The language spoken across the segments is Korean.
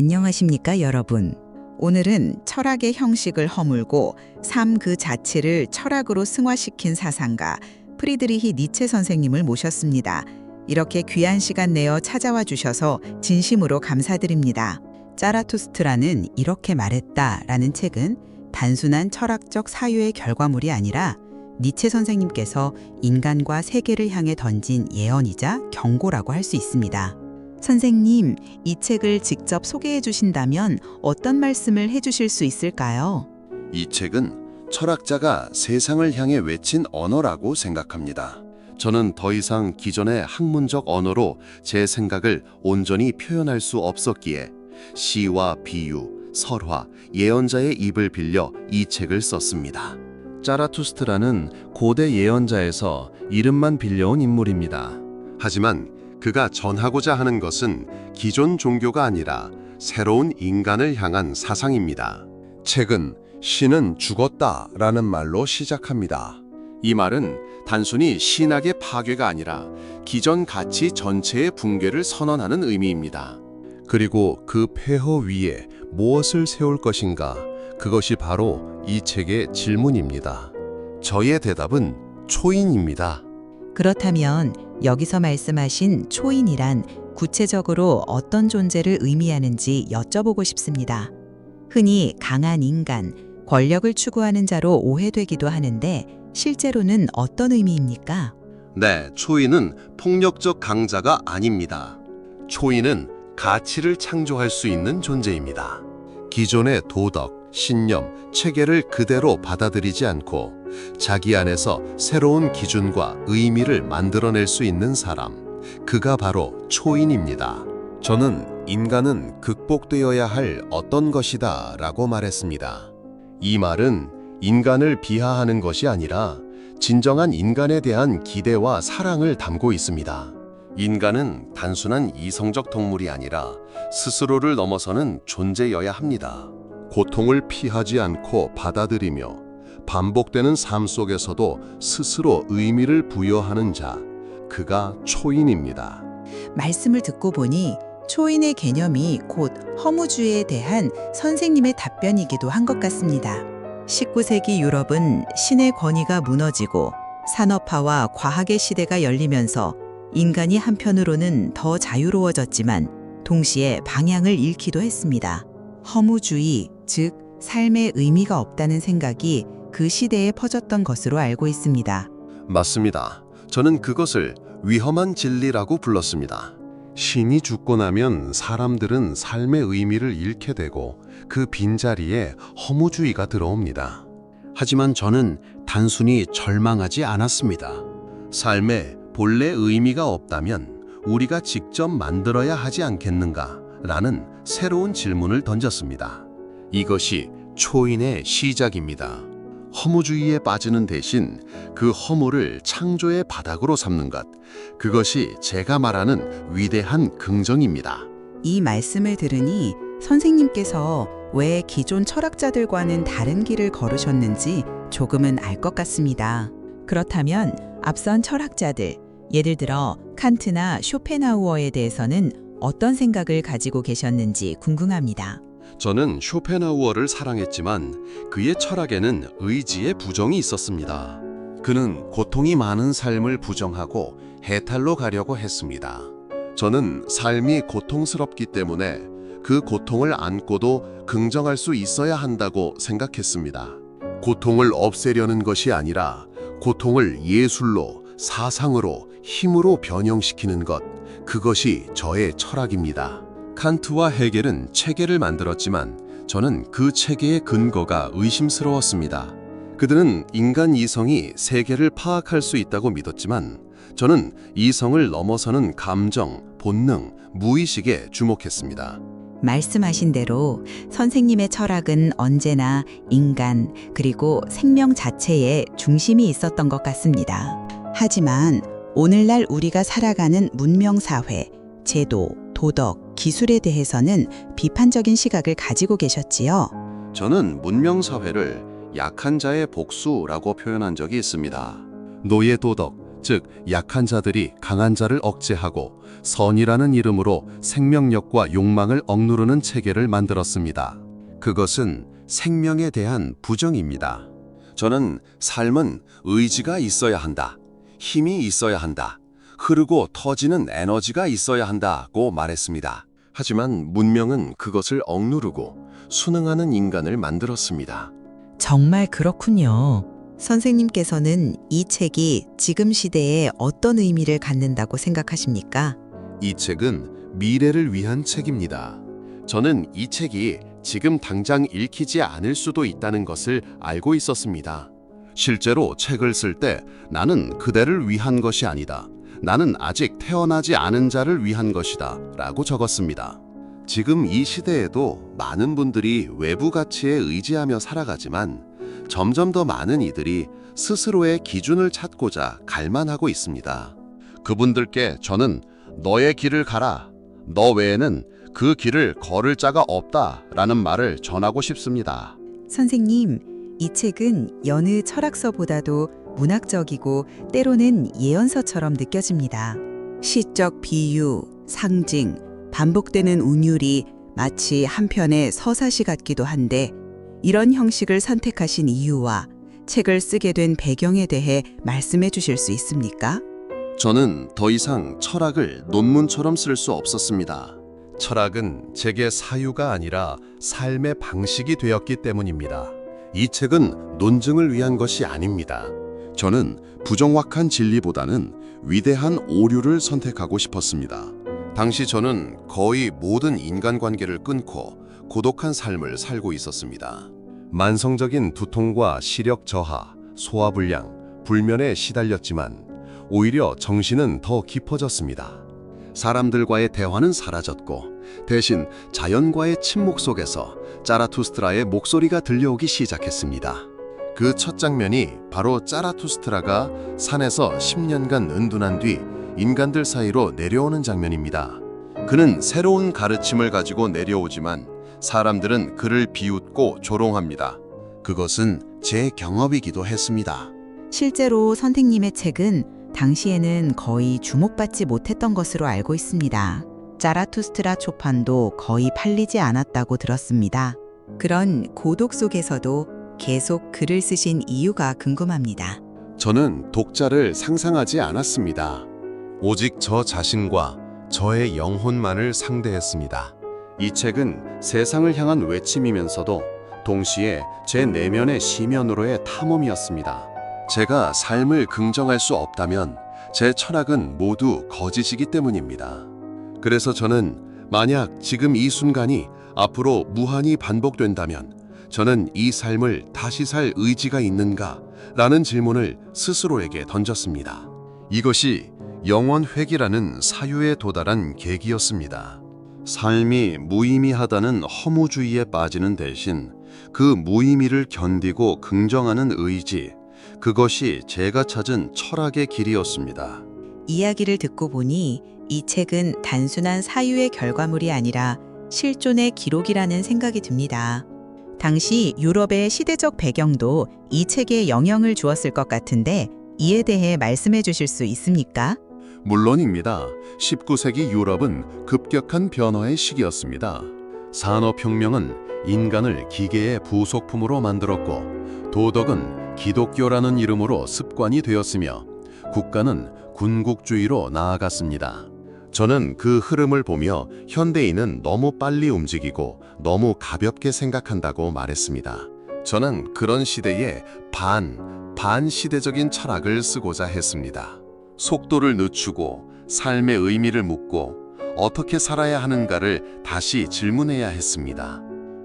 안녕하십니까, 여러분. 오늘은 철학의 형식을 허물고 삶 그 자체를 철학으로 승화시킨 사상가 프리드리히 니체 선생님을 모셨습니다. 이렇게 귀한 시간 내어 찾아와 주셔서 진심으로 감사드립니다. 자라투스트라는 이렇게 말했다라는 책은 단순한 철학적 사유의 결과물이 아니라 니체 선생님께서 인간과 세계를 향해 던진 예언이자 경고라고 할 수 있습니다. 선생님, 이 책을 직접 소개해 주신다면 어떤 말씀을 해 주실 수 있을까요? 이 책은 철학자가 세상을 향해 외친 언어라고 생각합니다. 저는 더 이상 기존의 학문적 언어로 제 생각을 온전히 표현할 수 없었기에 시와 비유, 설화, 예언자의 입을 빌려 이 책을 썼습니다. 자라투스트라는 고대 예언자에서 이름만 빌려온 인물입니다. 하지만 그가 전하고자 하는 것은 기존 종교가 아니라 새로운 인간을 향한 사상입니다. 책은 신은 죽었다라는 말로 시작합니다. 이 말은 단순히 신학의 파괴가 아니라 기존 가치 전체의 붕괴를 선언하는 의미입니다. 그리고 그 폐허 위에 무엇을 세울 것인가? 그것이 바로 이 책의 질문입니다. 저의 대답은 초인입니다. 그렇다면 여기서 말씀하신 초인이란 구체적으로 어떤 존재를 의미하는지 여쭤보고 싶습니다. 흔히 강한 인간, 권력을 추구하는 자로 오해되기도 하는데 실제로는 어떤 의미입니까? 네, 초인은 폭력적 강자가 아닙니다. 초인은 가치를 창조할 수 있는 존재입니다. 기존의 도덕, 신념, 체계를 그대로 받아들이지 않고 자기 안에서 새로운 기준과 의미를 만들어낼 수 있는 사람, 그가 바로 초인입니다. 저는 인간은 극복되어야 할 어떤 것이다 라고 말했습니다. 이 말은 인간을 비하하는 것이 아니라 진정한 인간에 대한 기대와 사랑을 담고 있습니다. 인간은 단순한 이성적 동물이 아니라 스스로를 넘어서는 존재여야 합니다. 고통을 피하지 않고 받아들이며 반복되는 삶 속에서도 스스로 의미를 부여하는 자, 그가 초인입니다. 말씀을 듣고 보니 초인의 개념이 곧 허무주의에 대한 선생님의 답변이기도 한 것 같습니다. 19세기 유럽은 신의 권위가 무너지고 산업화와 과학의 시대가 열리면서 인간이 한편으로는 더 자유로워졌지만 동시에 방향을 잃기도 했습니다. 허무주의, 즉 삶의 의미가 없다는 생각이 그 시대에 퍼졌던 것으로 알고 있습니다. 맞습니다. 저는 그것을 위험한 진리라고 불렀습니다. 신이 죽고 나면 사람들은 삶의 의미를 잃게 되고 그 빈자리에 허무주의가 들어옵니다. 하지만 저는 단순히 절망하지 않았습니다. 삶에 본래 의미가 없다면 우리가 직접 만들어야 하지 않겠는가? 라는 새로운 질문을 던졌습니다. 이것이 초인의 시작입니다. 허무주의에 빠지는 대신 그 허무를 창조의 바닥으로 삼는 것, 그것이 제가 말하는 위대한 긍정입니다. 이 말씀을 들으니 선생님께서 왜 기존 철학자들과는 다른 길을 걸으셨는지 조금은 알 것 같습니다. 그렇다면 앞선 철학자들, 예를 들어 칸트나 쇼펜하우어에 대해서는 어떤 생각을 가지고 계셨는지 궁금합니다. 저는 쇼펜하우어를 사랑했지만 그의 철학에는 의지의 부정이 있었습니다. 그는 고통이 많은 삶을 부정하고 해탈로 가려고 했습니다. 저는 삶이 고통스럽기 때문에 그 고통을 안고도 긍정할 수 있어야 한다고 생각했습니다. 고통을 없애려는 것이 아니라 고통을 예술로, 사상으로, 힘으로 변형시키는 것, 그것이 저의 철학입니다. 칸트와 헤겔은 체계를 만들었지만 저는 그 체계의 근거가 의심스러웠습니다. 그들은 인간 이성이 세계를 파악할 수 있다고 믿었지만 저는 이성을 넘어서는 감정, 본능, 무의식에 주목했습니다. 말씀하신 대로 선생님의 철학은 언제나 인간 그리고 생명 자체에 중심이 있었던 것 같습니다. 하지만 오늘날 우리가 살아가는 문명사회, 제도, 도덕, 기술에 대해서는 비판적인 시각을 가지고 계셨지요. 저는 문명사회를 약한 자의 복수라고 표현한 적이 있습니다. 노예 도덕, 즉 약한 자들이 강한 자를 억제하고 선이라는 이름으로 생명력과 욕망을 억누르는 체계를 만들었습니다. 그것은 생명에 대한 부정입니다. 저는 삶은 의지가 있어야 한다, 힘이 있어야 한다, 흐르고 터지는 에너지가 있어야 한다고 말했습니다. 하지만 문명은 그것을 억누르고 순응하는 인간을 만들었습니다. 정말 그렇군요. 선생님께서는 이 책이 지금 시대에 어떤 의미를 갖는다고 생각하십니까? 이 책은 미래를 위한 책입니다. 저는 이 책이 지금 당장 읽히지 않을 수도 있다는 것을 알고 있었습니다. 실제로 책을 쓸 때 나는 그대를 위한 것이 아니다. 나는 아직 태어나지 않은 자를 위한 것이다. 라고 적었습니다. 지금 이 시대에도 많은 분들이 외부 가치에 의지하며 살아가지만 점점 더 많은 이들이 스스로의 기준을 찾고자 갈망하고 있습니다. 그분들께 저는 너의 길을 가라. 너 외에는 그 길을 걸을 자가 없다. 라는 말을 전하고 싶습니다. 선생님, 이 책은 여느 철학서보다도 문학적이고 때로는 예언서처럼 느껴집니다. 시적 비유, 상징, 반복되는 운율이 마치 한편의 서사시 같기도 한데 이런 형식을 선택하신 이유와 책을 쓰게 된 배경에 대해 말씀해 주실 수 있습니까? 저는 더 이상 철학을 논문처럼 쓸 수 없었습니다. 철학은 제게 사유가 아니라 삶의 방식이 되었기 때문입니다. 이 책은 논증을 위한 것이 아닙니다. 저는 부정확한 진리보다는 위대한 오류를 선택하고 싶었습니다. 당시 저는 거의 모든 인간관계를 끊고 고독한 삶을 살고 있었습니다. 만성적인 두통과 시력 저하, 소화불량, 불면에 시달렸지만 오히려 정신은 더 깊어졌습니다. 사람들과의 대화는 사라졌고 대신 자연과의 침묵 속에서 자라투스트라의 목소리가 들려오기 시작했습니다. 그 첫 장면이 바로 자라투스트라가 산에서 10년간 은둔한 뒤 인간들 사이로 내려오는 장면입니다. 그는 새로운 가르침을 가지고 내려오지만 사람들은 그를 비웃고 조롱합니다. 그것은 제 경험이기도 했습니다. 실제로 선생님의 책은 당시에는 거의 주목받지 못했던 것으로 알고 있습니다. 자라투스트라 초판도 거의 팔리지 않았다고 들었습니다. 그런 고독 속에서도 계속 글을 쓰신 이유가 궁금합니다. 저는 독자를 상상하지 않았습니다. 오직 저 자신과 저의 영혼만을 상대했습니다. 이 책은 세상을 향한 외침이면서도 동시에 제 내면의 시면으로의 탐험이었습니다. 제가 삶을 긍정할 수 없다면 제 철학은 모두 거짓이기 때문입니다. 그래서 저는 만약 지금 이 순간이 앞으로 무한히 반복된다면 저는 이 삶을 다시 살 의지가 있는가? 라는 질문을 스스로에게 던졌습니다. 이것이 영원회귀라는 사유에 도달한 계기였습니다. 삶이 무의미하다는 허무주의에 빠지는 대신 그 무의미를 견디고 긍정하는 의지, 그것이 제가 찾은 철학의 길이었습니다. 이야기를 듣고 보니 이 책은 단순한 사유의 결과물이 아니라 실존의 기록이라는 생각이 듭니다. 당시 유럽의 시대적 배경도 이 책에 영향을 주었을 것 같은데 이에 대해 말씀해 주실 수 있습니까? 물론입니다. 19세기 유럽은 급격한 변화의 시기였습니다. 산업혁명은 인간을 기계의 부속품으로 만들었고 도덕은 기독교라는 이름으로 습관이 되었으며 국가는 군국주의로 나아갔습니다. 저는 그 흐름을 보며 현대인은 너무 빨리 움직이고 너무 가볍게 생각한다고 말했습니다. 저는 그런 시대에 반시대적인 철학을 쓰고자 했습니다. 속도를 늦추고 삶의 의미를 묻고 어떻게 살아야 하는가를 다시 질문해야 했습니다.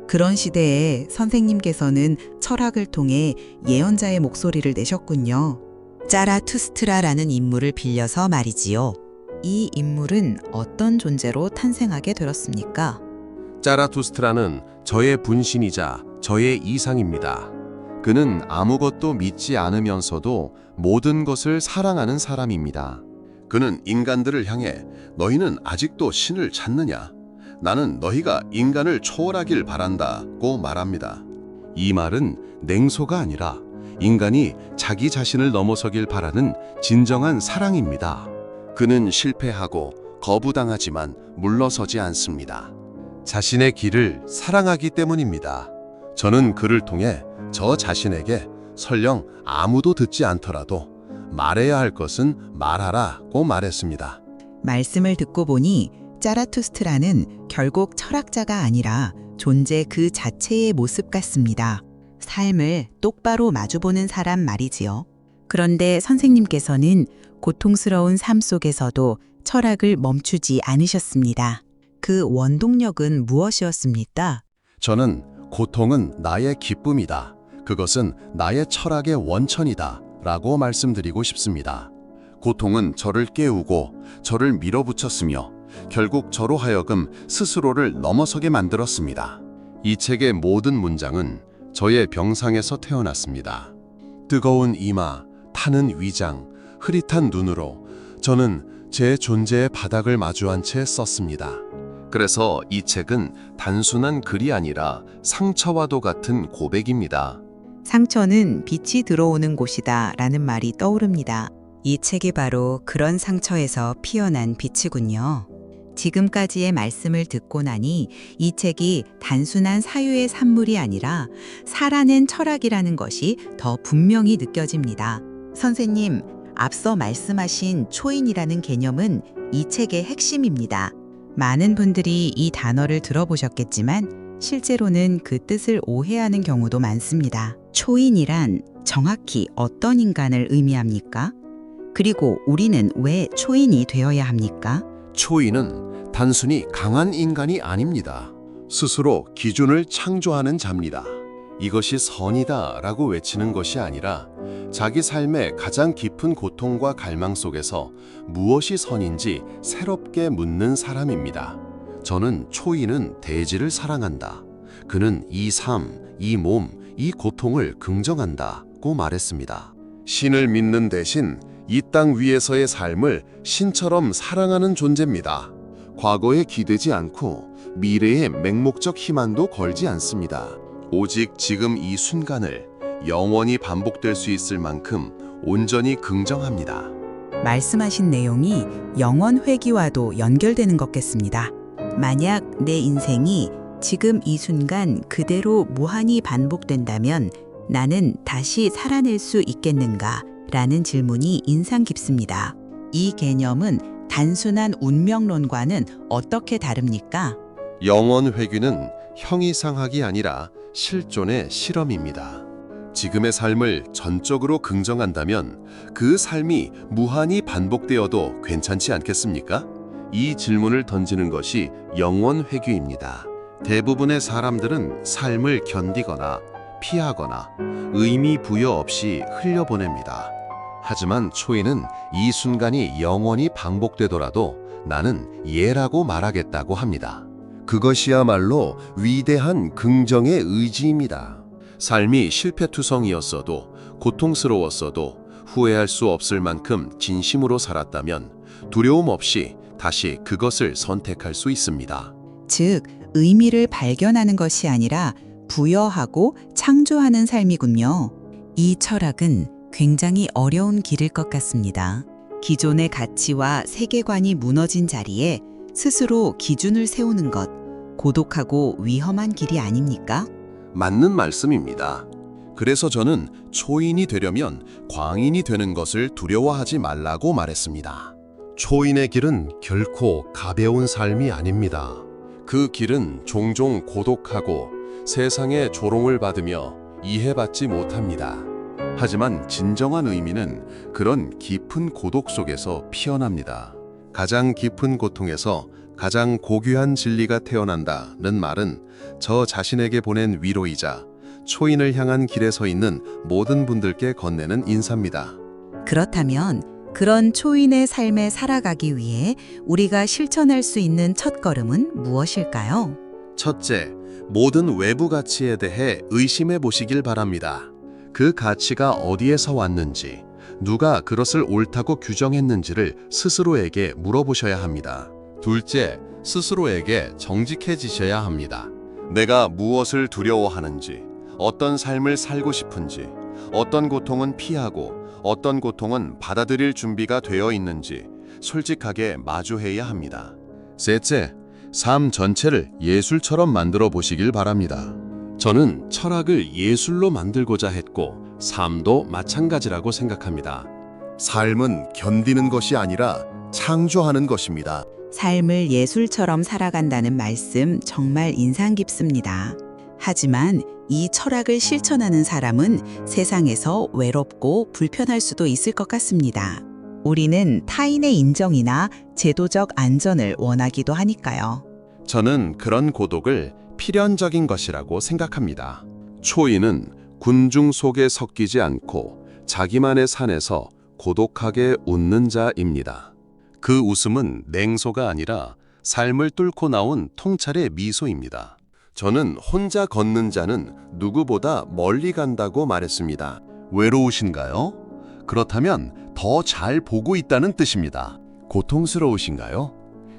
그런 시대에 선생님께서는 철학을 통해 예언자의 목소리를 내셨군요. 자라투스트라라는 인물을 빌려서 말이지요. 이 인물은 어떤 존재로 탄생하게 되었습니까? 자라투스트라는 저의 분신이자 저의 이상입니다. 그는 아무것도 믿지 않으면서도 모든 것을 사랑하는 사람입니다. 그는 인간들을 향해 너희는 아직도 신을 찾느냐? 나는 너희가 인간을 초월하길 바란다고 말합니다. 이 말은 냉소가 아니라 인간이 자기 자신을 넘어서길 바라는 진정한 사랑입니다. 그는 실패하고 거부당하지만 물러서지 않습니다. 자신의 길을 사랑하기 때문입니다. 저는 그를 통해 저 자신에게 설령 아무도 듣지 않더라도 말해야 할 것은 말하라고 말했습니다. 말씀을 듣고 보니 짜라투스트라는 결국 철학자가 아니라 존재 그 자체의 모습 같습니다. 삶을 똑바로 마주보는 사람 말이지요. 그런데 선생님께서는 고통스러운 삶 속에서도 철학을 멈추지 않으셨습니다. 그 원동력은 무엇이었습니까? 저는 고통은 나의 기쁨이다. 그것은 나의 철학의 원천이다. 라고 말씀드리고 싶습니다. 고통은 저를 깨우고 저를 밀어붙였으며 결국 저로 하여금 스스로를 넘어서게 만들었습니다. 이 책의 모든 문장은 저의 병상에서 태어났습니다. 뜨거운 이마, 타는 위장, 흐릿한 눈으로 저는 제 존재의 바닥을 마주한 채 썼습니다. 그래서 이 책은 단순한 글이 아니라 상처와도 같은 고백입니다. 상처는 빛이 들어오는 곳이다 라는 말이 떠오릅니다. 이 책이 바로 그런 상처에서 피어난 빛이군요. 지금까지의 말씀을 듣고 나니 이 책이 단순한 사유의 산물이 아니라 살아낸 철학이라는 것이 더 분명히 느껴집니다. 선생님, 앞서 말씀하신 초인이라는 개념은 이 책의 핵심입니다. 많은 분들이 이 단어를 들어보셨겠지만 실제로는 그 뜻을 오해하는 경우도 많습니다. 초인이란 정확히 어떤 인간을 의미합니까? 그리고 우리는 왜 초인이 되어야 합니까? 초인은 단순히 강한 인간이 아닙니다. 스스로 기준을 창조하는 자입니다. 이것이 선이다 라고 외치는 것이 아니라 자기 삶의 가장 깊은 고통과 갈망 속에서 무엇이 선인지 새롭게 묻는 사람입니다. 저는 초인은 대지를 사랑한다. 그는 이 삶, 이 몸, 이 고통을 긍정한다고 말했습니다. 신을 믿는 대신 이 땅 위에서의 삶을 신처럼 사랑하는 존재입니다. 과거에 기대지 않고 미래에 맹목적 희망도 걸지 않습니다. 오직 지금 이 순간을 영원히 반복될 수 있을 만큼 온전히 긍정합니다. 말씀하신 내용이 영원 회귀와도 연결되는 것 같습니다. 만약 내 인생이 지금 이 순간 그대로 무한히 반복된다면 나는 다시 살아낼 수 있겠는가? 라는 질문이 인상 깊습니다. 이 개념은 단순한 운명론과는 어떻게 다릅니까? 영원 회귀는 형이상학이 아니라 실존의 실험입니다. 지금의 삶을 전적으로 긍정한다면 그 삶이 무한히 반복되어도 괜찮지 않겠습니까? 이 질문을 던지는 것이 영원 회귀입니다. 대부분의 사람들은 삶을 견디거나 피하거나 의미 부여 없이 흘려보냅니다. 하지만 초인은 이 순간이 영원히 반복되더라도 나는 예라고 말하겠다고 합니다. 그것이야말로 위대한 긍정의 의지입니다. 삶이 실패투성이었어도 고통스러웠어도 후회할 수 없을 만큼 진심으로 살았다면 두려움 없이 다시 그것을 선택할 수 있습니다. 즉, 의미를 발견하는 것이 아니라 부여하고 창조하는 삶이군요. 이 철학은 굉장히 어려운 길일 것 같습니다. 기존의 가치와 세계관이 무너진 자리에 스스로 기준을 세우는 것, 고독하고 위험한 길이 아닙니까? 맞는 말씀입니다. 그래서 저는 초인이 되려면 광인이 되는 것을 두려워하지 말라고 말했습니다. 초인의 길은 결코 가벼운 삶이 아닙니다. 그 길은 종종 고독하고 세상의 조롱을 받으며 이해받지 못합니다. 하지만 진정한 의미는 그런 깊은 고독 속에서 피어납니다. 가장 깊은 고통에서 가장 고귀한 진리가 태어난다는 말은 저 자신에게 보낸 위로이자 초인을 향한 길에 서 있는 모든 분들께 건네는 인사입니다. 그렇다면 그런 초인의 삶에 살아가기 위해 우리가 실천할 수 있는 첫걸음은 무엇일까요? 첫째, 모든 외부 가치에 대해 의심해 보시길 바랍니다. 그 가치가 어디에서 왔는지, 누가 그것을 옳다고 규정했는지를 스스로에게 물어보셔야 합니다. 둘째, 스스로에게 정직해지셔야 합니다. 내가 무엇을 두려워하는지, 어떤 삶을 살고 싶은지, 어떤 고통은 피하고 어떤 고통은 받아들일 준비가 되어 있는지 솔직하게 마주해야 합니다. 셋째, 삶 전체를 예술처럼 만들어 보시길 바랍니다. 저는 철학을 예술로 만들고자 했고 삶도 마찬가지라고 생각합니다. 삶은 견디는 것이 아니라 창조하는 것입니다. 삶을 예술처럼 살아간다는 말씀 정말 인상 깊습니다. 하지만 이 철학을 실천하는 사람은 세상에서 외롭고 불편할 수도 있을 것 같습니다. 우리는 타인의 인정이나 제도적 안전을 원하기도 하니까요. 저는 그런 고독을 필연적인 것이라고 생각합니다. 초인은 군중 속에 섞이지 않고 자기만의 산에서 고독하게 웃는 자입니다. 그 웃음은 냉소가 아니라 삶을 뚫고 나온 통찰의 미소입니다. 저는 혼자 걷는 자는 누구보다 멀리 간다고 말했습니다. 외로우신가요? 그렇다면 더 잘 보고 있다는 뜻입니다. 고통스러우신가요?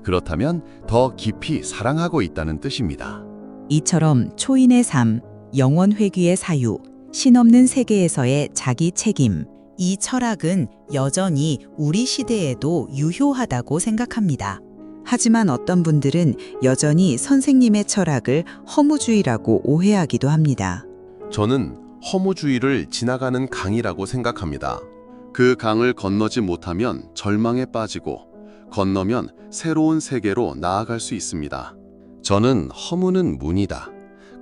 그렇다면 더 깊이 사랑하고 있다는 뜻입니다. 이처럼 초인의 삶, 영원 회귀의 사유, 신없는 세계에서의 자기 책임, 이 철학은 여전히 우리 시대에도 유효하다고 생각합니다. 하지만 어떤 분들은 여전히 선생님의 철학을 허무주의라고 오해하기도 합니다. 저는 허무주의를 지나가는 강이라고 생각합니다. 그 강을 건너지 못하면 절망에 빠지고 건너면 새로운 세계로 나아갈 수 있습니다. 저는 허무는 문이다.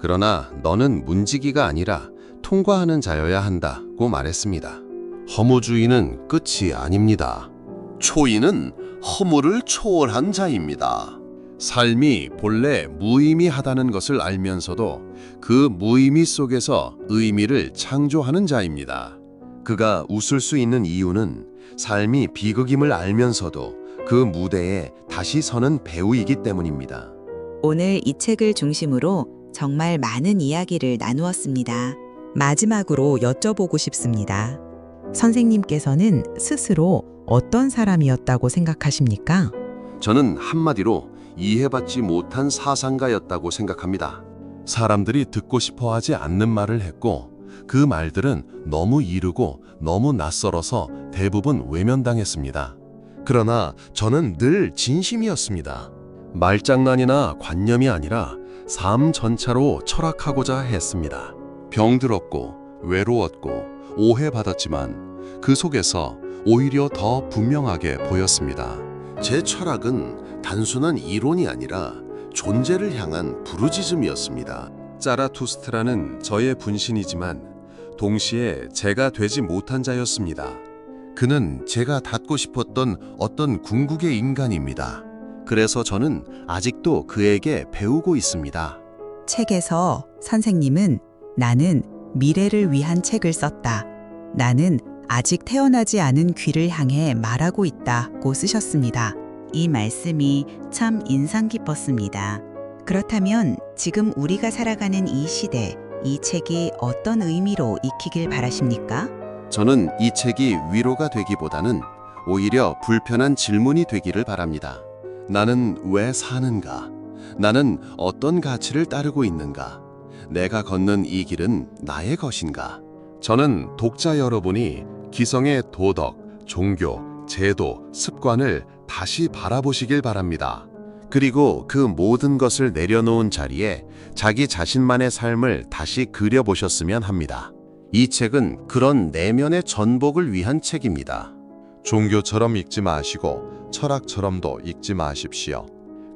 그러나 너는 문지기가 아니라 통과하는 자여야 한다고 말했습니다. 허무주의는 끝이 아닙니다. 초인은 허무를 초월한 자입니다. 삶이 본래 무의미하다는 것을 알면서도 그 무의미 속에서 의미를 창조하는 자입니다. 그가 웃을 수 있는 이유는 삶이 비극임을 알면서도 그 무대에 다시 서는 배우이기 때문입니다. 오늘 이 책을 중심으로 정말 많은 이야기를 나누었습니다. 마지막으로 여쭤보고 싶습니다. 선생님께서는 스스로 어떤 사람이었다고 생각하십니까? 저는 한마디로 이해받지 못한 사상가였다고 생각합니다. 사람들이 듣고 싶어 하지 않는 말을 했고 그 말들은 너무 이르고 너무 낯설어서 대부분 외면당했습니다. 그러나 저는 늘 진심이었습니다. 말장난이나 관념이 아니라 삶 전체로 철학하고자 했습니다. 병들었고 외로웠고 오해받았지만 그 속에서 오히려 더 분명하게 보였습니다. 제 철학은 단순한 이론이 아니라 존재를 향한 부르짖음이었습니다. 자라투스트라는 저의 분신이지만 동시에 제가 되지 못한 자였습니다. 그는 제가 닿고 싶었던 어떤 궁극의 인간입니다. 그래서 저는 아직도 그에게 배우고 있습니다. 책에서 선생님은 나는 미래를 위한 책을 썼다. 나는 아직 태어나지 않은 귀를 향해 말하고 있다고 쓰셨습니다. 이 말씀이 참 인상 깊었습니다. 그렇다면 지금 우리가 살아가는 이 시대, 이 책이 어떤 의미로 익히길 바라십니까? 저는 이 책이 위로가 되기보다는 오히려 불편한 질문이 되기를 바랍니다. 나는 왜 사는가? 나는 어떤 가치를 따르고 있는가? 내가 걷는 이 길은 나의 것인가? 저는 독자 여러분이 기성의 도덕, 종교, 제도, 습관을 다시 바라보시길 바랍니다. 그리고 그 모든 것을 내려놓은 자리에 자기 자신만의 삶을 다시 그려보셨으면 합니다. 이 책은 그런 내면의 전복을 위한 책입니다. 종교처럼 읽지 마시고 철학처럼도 읽지 마십시오.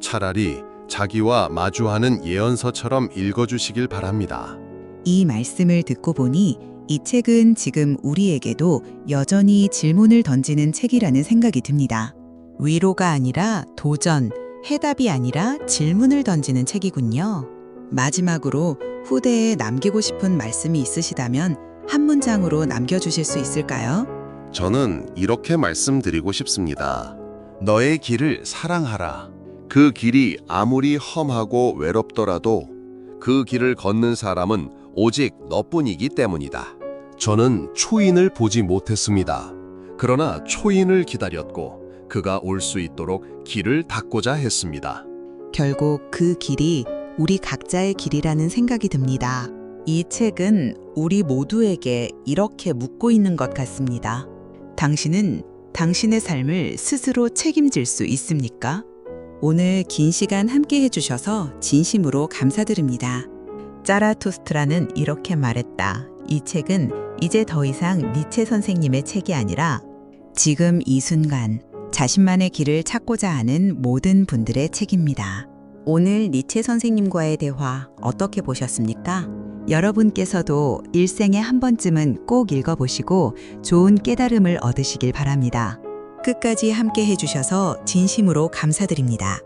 차라리 자기와 마주하는 예언서처럼 읽어주시길 바랍니다. 이 말씀을 듣고 보니 이 책은 지금 우리에게도 여전히 질문을 던지는 책이라는 생각이 듭니다. 위로가 아니라 도전, 해답이 아니라 질문을 던지는 책이군요. 마지막으로 후대에 남기고 싶은 말씀이 있으시다면 한 문장으로 남겨주실 수 있을까요? 저는 이렇게 말씀드리고 싶습니다. 너의 길을 사랑하라. 그 길이 아무리 험하고 외롭더라도 그 길을 걷는 사람은 오직 너뿐이기 때문이다. 저는 초인을 보지 못했습니다. 그러나 초인을 기다렸고 그가 올 수 있도록 길을 닫고자 했습니다. 결국 그 길이 우리 각자의 길이라는 생각이 듭니다. 이 책은 우리 모두에게 이렇게 묻고 있는 것 같습니다. 당신은 당신의 삶을 스스로 책임질 수 있습니까? 오늘 긴 시간 함께 해주셔서 진심으로 감사드립니다. 짜라투스트라는 이렇게 말했다. 이 책은 이제 더 이상 니체 선생님의 책이 아니라 지금 이 순간 자신만의 길을 찾고자 하는 모든 분들의 책입니다. 오늘 니체 선생님과의 대화 어떻게 보셨습니까? 여러분께서도 일생에 한 번쯤은 꼭 읽어보시고 좋은 깨달음을 얻으시길 바랍니다. 끝까지 함께 해주셔서 진심으로 감사드립니다.